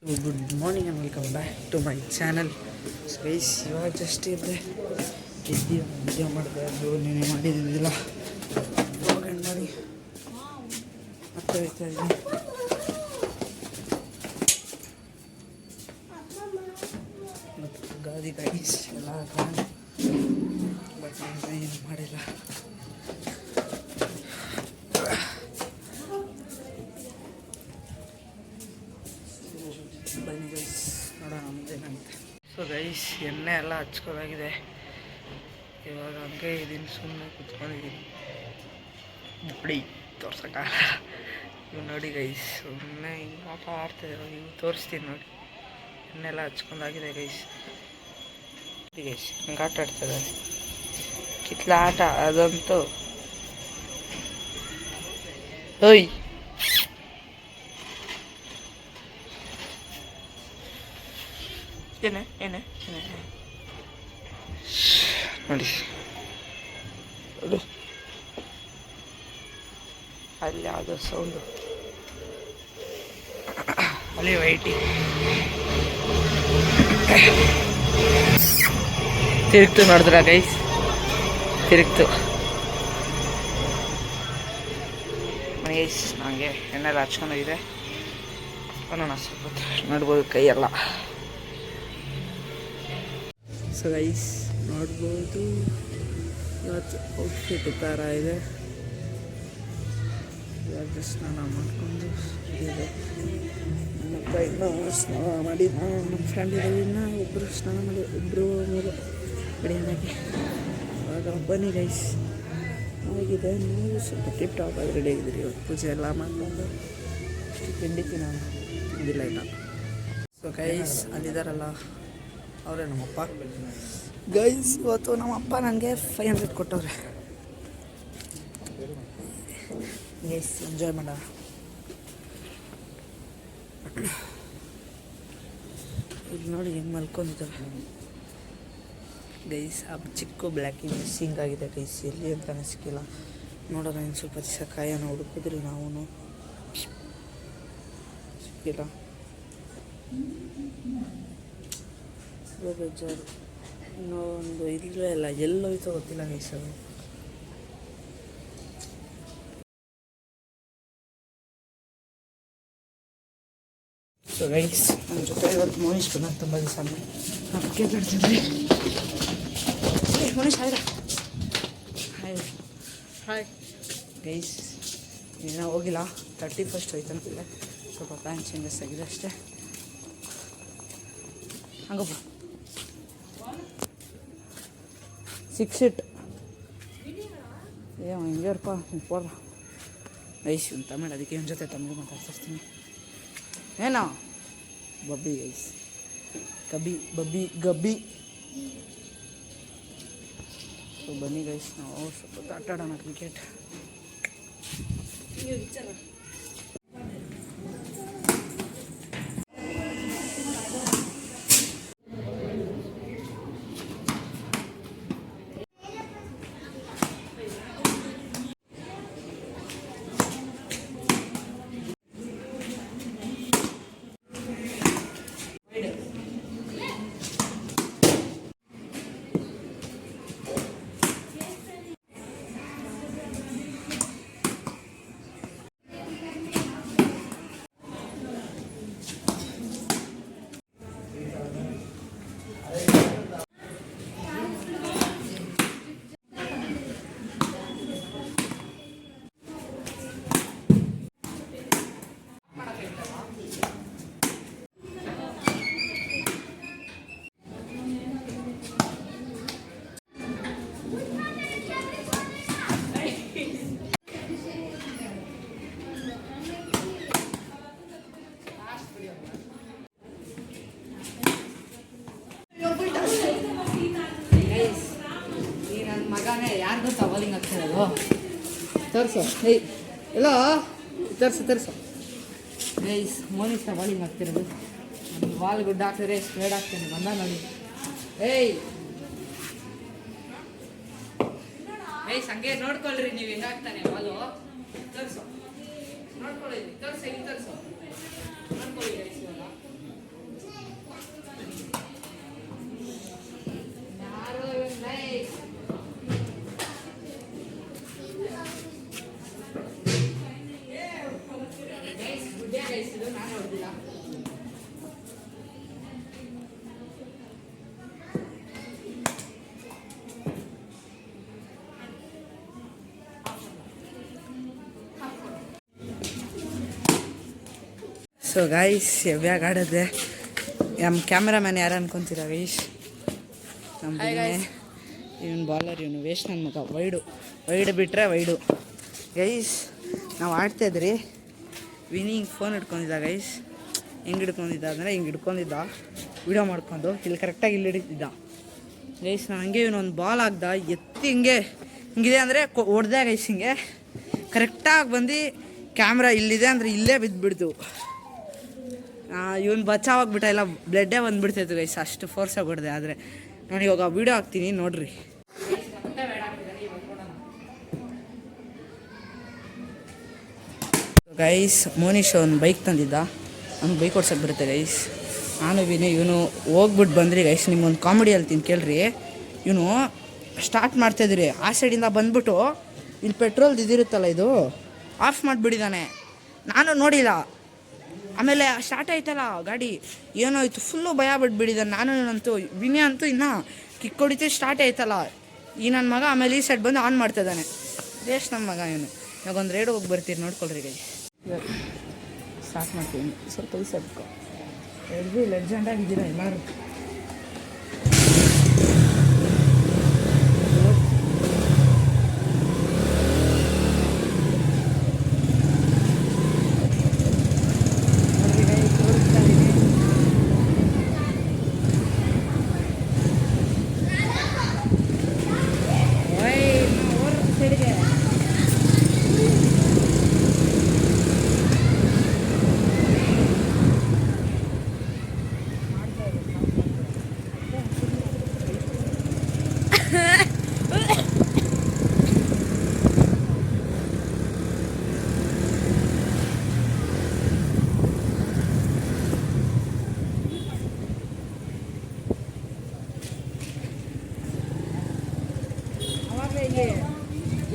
Good morning and welcome back to my channel. ಸ್ಪೇಸ್ ಇವಾಗ just ಇದ್ದೆ ಇದ್ದೀವಿ ವಿಡಿಯೋ ಮಾಡಿದೆ. ಅದು ನೀನೇ ಮಾಡಿದ್ದಿಲ್ಲ ಹೋಗಂಡು ಮಾಡಿ ಮತ್ತೆ ಹೋಗ್ತಾ ಇದ್ದೀನಿ. ಮತ್ತು ಗಾದಿ ಗೈಸ್ ಎಲ್ಲ ಬಟ್ ಏನು ಮಾಡಿಲ್ಲ. ಬನ್ನಿ ಗೈಸ್ ನೋಡೋಣ ಮುಂದೇನಂತೆ. ಸೊ ಗೈಸ್ ಎಣ್ಣೆ ಎಲ್ಲ ಹಚ್ಕೋದಾಗಿದೆ. ಇವಾಗ ಹಂಗೆ ಇದೀನಿ, ಸುಮ್ಮನೆ ಕುತ್ಕೊಂಡಿದ್ದೀನಿ. ನೋಡಿ ತೋರ್ಸೋಕ್ಕಾಗಲ್ಲ. ಇವು ನೋಡಿ ಗೈಸ್ ಸುಮ್ಮನೆ ಹಿಂಗೆ ಆಟ ಆಡ್ತಿದ್ರು. ಇವು ತೋರಿಸ್ತೀನಿ ನೋಡಿ. ಎಣ್ಣೆ ಎಲ್ಲ ಹಚ್ಕೊಂಡಾಗಿದೆ ಗೈಸ್. ಗೈಸ್ ಹಂಗೆ ಆಟ ಆಡ್ತಿದ್ದಾರೆ. ಕಿತ್ಲ ಆಟ ಅದಂತೂ. ಓಯ್ ಏನೇ ಏನೇ ಏನೇ ನೋಡಿ ಅದು ಅಲ್ಲಿ ಯಾವುದೋ ಸೌಂಡು, ಅಲ್ಲಿ ವೈಟಿ ತಿರುಗ್ತು. ನೋಡಿದ್ರ ಗೈಸ್ ತಿರುಗ್ತು. ಗೈಸ್ ನನಗೆ ಎಣ್ಣೆಲ್ಲ ಹಚ್ಕೊಂಡೋಗಿದೆ. ನೋಡೋಣ ಸ್ವಲ್ಪ ನೋಡ್ಬೋದು ಕೈಯೆಲ್ಲ. ಸೊ ಗೈಸ್ ನೋಡ್ಬೋದು ಇವತ್ತು ಔಟ್ಫಿಟ್ ಥರ ಇದೆ. ಇವಾಗ ಸ್ನಾನ ಮಾಡಿಕೊಂಡು ಇದೆ. ನಮ್ಮಪ್ಪ ಇನ್ನೂ ಸ್ನಾನ ಮಾಡಿ ನಮ್ಮ ಫ್ರೆಂಡ್ ಇರೋದ್ರಿಂದ ಒಬ್ಬರು ಸ್ನಾನ ಮಾಡಿ ಒಬ್ಬರು ಮೂರು ಬಿರಿಯಾನಿಗೆ. ಇವಾಗ ಬನ್ನಿ ಗೈಸ್ ಆಗಿದೆ. ನೀವು ಸ್ವಲ್ಪ ಟಿಪ್ ಟಾಪ್ ಆಗಿ ರೆಡಿ ಆಗಿದ್ದೀರಿ. ಇವತ್ತು ಪೂಜೆ ಎಲ್ಲ ಮಾಡ್ಕೊಂಡು ತಿಂಡಿ ತಿನ್ನೋಣ ತಿಂದಿಲ್ಲ ಇನ್ನು. ಸೊ ಗೈಸ್ ಅಲ್ಲಿದ್ದಾರಲ್ಲ ಅವರೇ ನಮ್ಮಪ್ಪ. ಗೈಸ್ ಇವತ್ತು ನಮ್ಮಪ್ಪ ನನಗೆ 500 ಕೊಟ್ಟವ್ರೆ. ಗೈಸ್ ಎಂಜಾಯ್ ಮಾಡೋಣ. ಇಲ್ಲಿ ನೋಡಿ ಹೆಂಗೆ ಮಲ್ಕೊಂಡಿದ್ದಾರೆ ಗೈಸ್. ಆ ಚಿಕ್ಕ ಬ್ಲ್ಯಾಕಿಂಗ್ ಮಿಸ್ಸಿಂಗ್ ಆಗಿದೆ ಗೈಸ್. ಎಲ್ಲಿ ಅಂತಲೇ ಸಿಕ್ಕಿಲ್ಲ. ನೋಡೋಣ ಇನ್ನು ಸ್ವಲ್ಪ ದಿವಸ ಕಾಯನ್ನು ಹುಡುಕಿದ್ರಿ ನಾವು ಸಿಕ್ಕಿಲ್ಲ. ಬೇಜಾರು. ಇನ್ನೂ ಒಂದು ಇಲ್ಲವೇ ಇಲ್ಲ, ಎಲ್ಲೋಯ್ತೋ ಗೊತ್ತಿಲ್ಲ ಗೈಸ್. ಅದು ಸೊ ಗೈಸ್ ನನ್ನ ಜೊತೆ ಇವತ್ತು ಮೋನಿಶ್ ಬಂದಾಗ ತುಂಬ ದಿವಸ ಅದಕ್ಕೆ ಕಟ್ತಿದ್ವಿ. Monish hi hi hi guys. ಇನ್ನೂ ಹೋಗಿಲ್ಲ. 31st ಹೋಯ್ತಂತಿದೆ. ಸ್ವಲ್ಪ ಪ್ಯಾಂಟ್ ಚೇಂಜಸ್ ಆಗಿದೆ ಅಷ್ಟೇ. ಹಂಗಪ್ಪ 6 ಇಟ್ ಏ ಹಿಂಗೇರಪ್ಪ ಕೊಡ್ರ ಗೈಸ್. ಇವ್ನು ತಮಿಳು, ಅದಕ್ಕೆ ಇವನ ಜೊತೆ ತಮಿಳು ಮಾತಾಡ್ತಿರ್ತೀನಿ. ಏನೋ ಬಬ್ಬಿ ಗೈಸ್, ಕಬಿ ಬಬ್ಬಿ ಗಬ್ಬಿ. ಸೊ ಬನ್ನಿ ಗೈಸ್ ನಾವು ಸ್ವಲ್ಪ ಆಟ ಆಡೋಣ ಕ್ರಿಕೆಟ್. ಯಾರಿಗೂ ಸವಾಲಿಂಗ್ ಆಗ್ತಿರೋದು ತೋರಿಸು. ಏಯ್ ಎಲ್ಲ ತರಿಸು ಗೈಸ್. ಮೋನಿಸ್ ಸವಾಲಿಂಗ್ ಆಗ್ತಿರೋದು. ಒಂದು ವಾಲ್ ಗುಡ್ಡ ಹಾಕಿದ್ರೆ ಸ್ಪ್ರೇಡ್ ಆಗ್ತೇನೆ ಬಂದ ನೋಡಿ. ಏಯ್ ಗೈಸ್ ಹಂಗೆ ನೋಡ್ಕೊಳ್ರಿ ನೀವು. ಹೆಂಗಾಗ್ತಾನೆ ವಾಲು ತರಿಸು. ನೋಡ್ಕೊಳ್ಳಿ ತರಿಸಿ ತರಿಸು ನೋಡ್ಕೊಳ್ಳಿ ಗೈಸ್. ಇವಾಗ ಇದು ನಾನು ನೋಡ್ದಿಲ್ಲ. ಸೊ ಗೈಸ್ ಯಾವ್ಯಾಗ ಆಡೋದೆ ನಮ್ಮ ಕ್ಯಾಮ್ರಾಮ್ಯಾನ್ ಯಾರು ಅನ್ಕೊಂತೀರ ಗೈಸ್? ನಮ್ಮ ಇವನು ಬಾಲರ್, ಇವನು ವೇಸ್ಟ್ ನನ್ನ ಮಗ. ವೈಡ್ ಬಿಟ್ಟರೆ ವೈಡು ಗೈಸ್. ನಾವು ಆಡ್ತಾಯಿದ್ರಿ, ವಿನಿಂಗ್ ಫೋನ್ ಹಿಡ್ಕೊಂಡಿದ್ದ ಗೈಸ್. ಹೆಂಗೆ ಹಿಡ್ಕೊಂಡಿದ್ದ ಅಂದರೆ ಹಿಂಗೆ ಹಿಡ್ಕೊಂಡಿದ್ದ, ವಿಡಿಯೋ ಮಾಡ್ಕೊಂಡು ಇಲ್ಲಿ ಕರೆಕ್ಟಾಗಿ ಇಲ್ಲಿ ಹಿಡಿತಿದ್ದ ಗೈಸ್. ನಾನು ಹಂಗೆ ಇವನೊಂದು ಬಾಲ್ ಆಗ್ದ ಎತ್ತಿ ಹಿಂಗಿದೆ ಅಂದರೆ ಹೊಡೆದೆ ಗೈಸ್. ಹಿಂಗೆ ಕರೆಕ್ಟಾಗಿ ಬಂದು ಕ್ಯಾಮ್ರಾ ಇಲ್ಲಿದೆ ಅಂದರೆ ಇಲ್ಲೇ ಬಿದ್ದುಬಿಡ್ತು. ಇವನು ಬಚಾವಾಗ್ಬಿಟ್ಟ, ಇಲ್ಲ ಬ್ಲಡ್ಡೇ ಬಂದುಬಿಡ್ತಾಯಿತ್ತು ಗೈಸ್, ಅಷ್ಟು ಫೋರ್ಸಾಗಿ ಹೊಡೆದೆ. ಆದರೆ ನಾನು ಇವಾಗ ವೀಡಿಯೋ ಹಾಕ್ತೀನಿ ನೋಡ್ರಿ. ಗೈಸ್ ಮೋನಿಶ್ ಒಂದು ಬೈಕ್ ತಂದಿದ್ದ, ಅವ್ನು ಬೈಕ್ ಓಡ್ಸೋಕೆ ಬರುತ್ತೆ ಗೈಸ್. ನಾನು ಇವನು ಹೋಗ್ಬಿಟ್ಟು ಬಂದ್ರಿ ಗೈಸ್. ನಿಮ್ಗೊಂದು ಕಾಮಿಡಿ ಹೇಳ್ತೀನಿ ಕೇಳ್ರಿ. ಇವನು ಸ್ಟಾರ್ಟ್ ಮಾಡ್ತಾಯಿದ್ರಿ, ಆ ಸೈಡಿಂದ ಬಂದ್ಬಿಟ್ಟು ಇಲ್ಲಿ ಪೆಟ್ರೋಲ್ದು ಇದಿರುತ್ತಲ್ಲ ಇದು ಆಫ್ ಮಾಡಿಬಿಟ್ಟಿದ್ದಾನೆ. ನಾನು ನೋಡಿಲ್ಲ. ಆಮೇಲೆ ಸ್ಟಾರ್ಟ್ ಆಯ್ತಲ್ಲ ಗಾಡಿ, ಏನೋ ಆಯಿತು, ಫುಲ್ಲು ಭಯ ಬಿಟ್ಬಿಟ್ಟಿದ್ದಾನೆ. ನಾನು ವಿನಯ ಅಂತೂ ಇನ್ನೂ ಕಿಕ್ ಹೊಡಿತು, ಸ್ಟಾರ್ಟ್ ಆಯ್ತಲ್ಲ ಈ ನನ್ನ ಮಗ. ಆಮೇಲೆ ಈ ಸೈಡ್ ಬಂದು ಆನ್ ಮಾಡ್ತಾಯಿದ್ದಾನೆ. ದೇಶ್ ನನ್ನ ಮಗ ಇವನು. ಇವಾಗ ಒಂದು ರೈಡ್ ಹೋಗಿ ಬರ್ತೀರಿ ನೋಡ್ಕೊಳ್ರಿ ಗೈಸ್. ಇವಾಗ ಸ್ಟಾರ್ಟ್ ಮಾಡ್ತೀನಿ, ಸ್ವಲ್ಪ ಈ ಸೈಡ್ ಎಲ್ರಿ ಲೆಜೆಂಡ್ ಆಗಿದ್ದೀರಾ ಎಲ್ಲರೂ.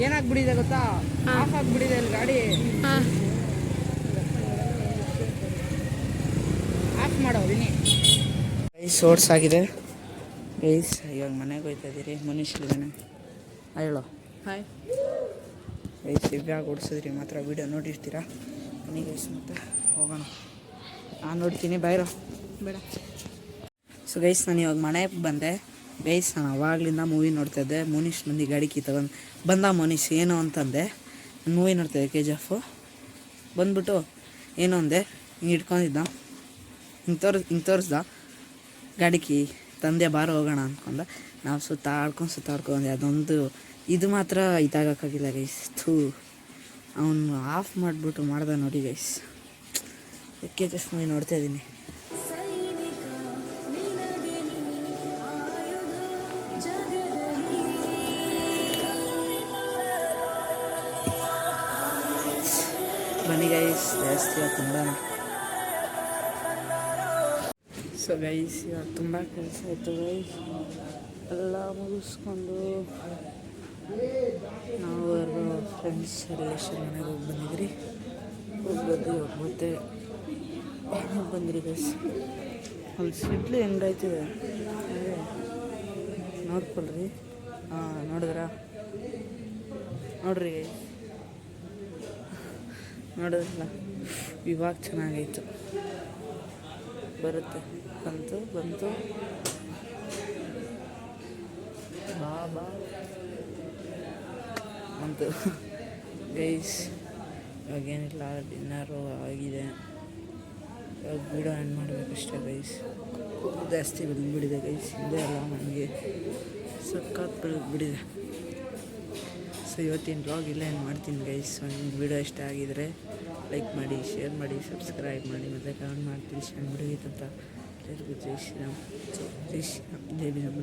ಏನಾಗ್ಬಿಟ್ಟಿದೆ ಗೊತ್ತಾ, ಆಫ್ ಆಗಿಬಿಟ್ಟಿದೆ ಅಲ್ಲಿ ಗಾಡಿ. ಆಫ್ ಮಾಡೋ ವಿನಿ. ಗೈಸ್ ಓಡ್ಸ್ ಆಗಿದೆ ಗೈಸ್. ಇವಾಗ ಮನೆಗೆ ಹೋಗ್ತಾ ಇದ್ದೀರಿ. ಮನುಷ್ಯರಿದ್ದಾನೆ, ಹೇಳೋ ಹಾಯ್ ಗೈಸ್. ಇವ್ಯಾಗ ಓಡಿಸಿದ್ರಿ ಮಾತ್ರ ವೀಡಿಯೋ ನೋಡಿರ್ತೀರಾ ಬನ್ನಿ ಗೈಸ್. ಮತ್ತೆ ಹೋಗೋಣ, ನಾನು ನೋಡ್ತೀನಿ ಬೈರೋ ಬೇಡ. ಸೊ ಗೈಸ್ ನಾನು ಇವಾಗ ಮನೆಗೆ ಬಂದೆ ಗೈಸ್. ನಾನು ಅವಾಗಲಿಂದ ಮೂವಿ ನೋಡ್ತಾಯಿದ್ದೆ. ಮೋನಿಶ್ ಮಂದಿ ಗಾಡಿ ಕೀ ತಗೊಂಡು ಬಂದ. ಮೋನಿಶ್ ಏನು ಅಂತಂದೆ, ನಾನು ಮೂವಿ ನೋಡ್ತಾಯಿದ್ದೆ KGF. ಬಂದ್ಬಿಟ್ಟು ಏನು ಅಂದೆ, ಹಿಂಗೆ ಇಟ್ಕೊಂಡಿದ್ದ, ಹಿಂಗೆ ತೋರಿಸ್ದ ಗಾಡಿ ಕೀ ತಂದೆ ಬಾರ ಹೋಗೋಣ ಅಂದ್ಕೊಂಡ. ನಾವು ಸುತ್ತಾಡ್ಕೊಂಡು ಅದೊಂದು ಇದು ಮಾತ್ರ ಇದಾಗೋಕ್ಕಾಗಿಲ್ಲ ಗೈಸ್. ಅವನು ಆಫ್ ಮಾಡಿಬಿಟ್ಟು ಮಾಡ್ದೆ ನೋಡಿ ಗೈಸ್. KGF movie ನೋಡ್ತಾಯಿದ್ದೀನಿ. ಬನ್ನಿ ಗೈಸ್, ಜಾಸ್ತಿ ತುಂಬ. ಸೊ ಗೈಸ್ ಇವಾಗ ತುಂಬ ಕೆಲಸ ಆಯಿತು ಗೈಸ್. ಎಲ್ಲ ಮುಗಿಸ್ಕೊಂಡು ನಾವು ಫ್ರೆಂಡ್ಸ್ ರಿಲೇಷನ್ ಮನೆಗೆ ಹೋಗಿ ಬಂದಿದ್ರಿ. ಹೋಗ್ಬಂದು ಇವಾಗ ಮತ್ತೆ ಬಂದ್ರಿ ಗೈಸ್. ಅಲ್ಲಿ ಸಿಡ್ಲು ಹೆಂಗಾಯ್ತಿದೆ ನೋಡ್ಕೊಳ್ರಿ. ನೋಡಿದ್ರಾ? ನೋಡ್ರಿ ಗೈಸ್, ನೋಡೋದಿಲ್ಲ. ಇವಾಗ ಚೆನ್ನಾಗೈತು, ಬರುತ್ತೆ. ಬಂತು ಬಾ ಅಂತು ಗೈಸ್. ಇವಾಗೇನಿಲ್ಲ, ಡಿನ್ನರು ಆಗಿದೆ. ಇವಾಗ ವಿಡಿಯೋ ಎಂಡ್ ಮಾಡಬೇಕಷ್ಟೇ ಗೈಸ್. ಜಾಸ್ತಿ ಬೆಳೆದ್ಬಿಟ್ಟಿದೆ ಗೈಸ್. ಹಿಂದೆ ಅಲ್ಲ, ನನಗೆ ಸಖತ್ ಬೆಳೆದ್ಬಿಟ್ಟಿದೆ. ಸೊ ಇವತ್ತಿನ ಬ್ಲಾಗ್ ಇಲ್ಲ ಏನು ಮಾಡ್ತೀನಿ ಗೈಸ್. ಒಂದು ವಿಡಿಯೋ ಇಷ್ಟ ಆಗಿದರೆ ಲೈಕ್ ಮಾಡಿ, ಶೇರ್ ಮಾಡಿ, ಸಬ್ಸ್ಕ್ರೈಬ್ ಮಾಡಿ, ಮತ್ತು ಕಮೆಂಟ್ ಮಾಡಿ ತಿಳಿಸಿ. ನನ್ನ ವಿಡಿಯೋ ಅಂತ ಎಲ್ಲರಿಗೂ ಜೈ ಶ್ರೀರಾಮ್, ಜೈ ಶ್ರೀರಾಮ್, ಜೈ ಭೀಮ್.